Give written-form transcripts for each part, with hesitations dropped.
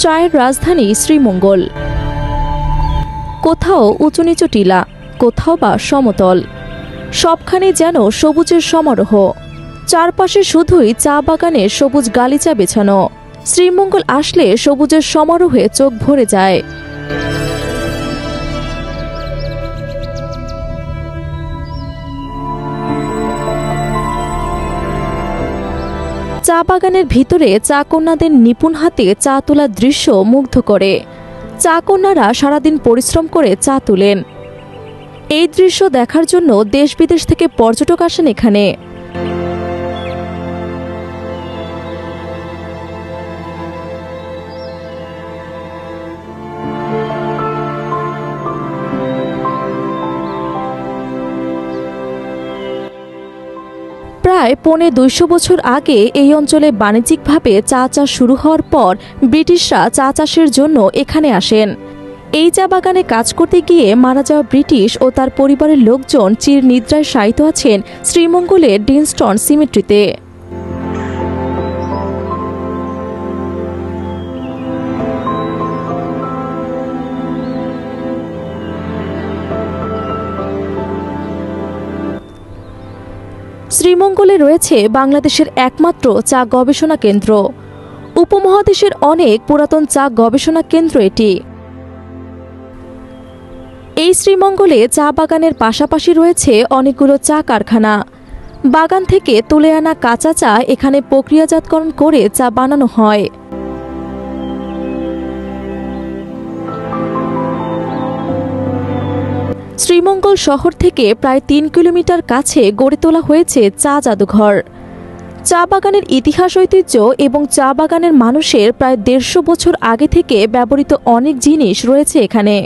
চায়ের রাজধানী শ্রীমঙ্গল। কোথাও উঁচু নিচু টিলা, কোথাও বা সমতল, সবখানে যেন সবুজের সমারোহ। চারপাশে শুধুই চা বাগানের সবুজ গালিচা বেছানো। শ্রীমঙ্গল আসলে সবুজের সমারোহে চোখ ভরে যায়। চা বাগানের ভিতরে চা কন্যাদের নিপুণ হাতে চা তোলার দৃশ্য মুগ্ধ করে। চা কন্যারা সারাদিন পরিশ্রম করে চা তুলেন। এই দৃশ্য দেখার জন্য দেশ বিদেশ থেকে পর্যটক আসেন এখানে। প্রায় ২৫০ বছর আগে এই অঞ্চলে বাণিজ্যিকভাবে চা চাষ শুরু হওয়ার পর ব্রিটিশরা চা চাষের জন্য এখানে আসেন। এই চা বাগানে কাজ করতে গিয়ে মারা যাওয়া ব্রিটিশ ও তার পরিবারের লোকজন চির নিদ্রায় শায়িত আছেন শ্রীমঙ্গলের ডিনস্টন সিমেট্রিতে। শ্রীমঙ্গলে রয়েছে বাংলাদেশের একমাত্র চা গবেষণা কেন্দ্র। উপমহাদেশের অনেক পুরাতন চা গবেষণা কেন্দ্র এটি। এই শ্রীমঙ্গলে চা বাগানের পাশাপাশি রয়েছে অনেকগুলো চা কারখানা। বাগান থেকে তুলে আনা কাঁচা চা এখানে প্রক্রিয়াজাতকরণ করে চা বানানো হয়। শ্রীমঙ্গল শহর থেকে প্রায় ৩ কিলোমিটার কাছে গড়ে তোলা হয়েছে চা জাদুঘর। চা বাগানের ইতিহাস, ঐতিহ্য এবং চা বাগানের মানুষের প্রায় ১৫০ বছর আগে থেকে ব্যবহৃত অনেক জিনিস রয়েছে এখানে।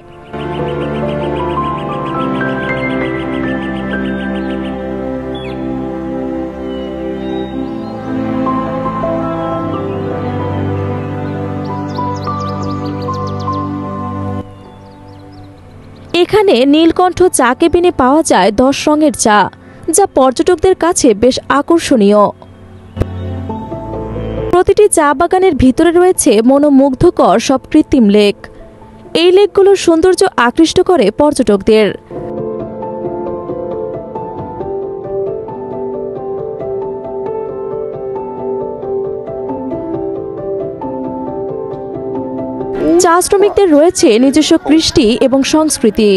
এখানে নীলকণ্ঠ চা কেবিনে পাওয়া যায় ১০ রঙের চা, যা পর্যটকদের কাছে বেশ আকর্ষণীয়। প্রতিটি চা বাগানের ভিতরে রয়েছে মনোমুগ্ধকর সব কৃত্রিম লেক। এই লেকগুলোর সৌন্দর্য আকৃষ্ট করে পর্যটকদের। চা শ্রমিকদের রয়েছে নিজস্ব কৃষ্টি এবং সংস্কৃতি।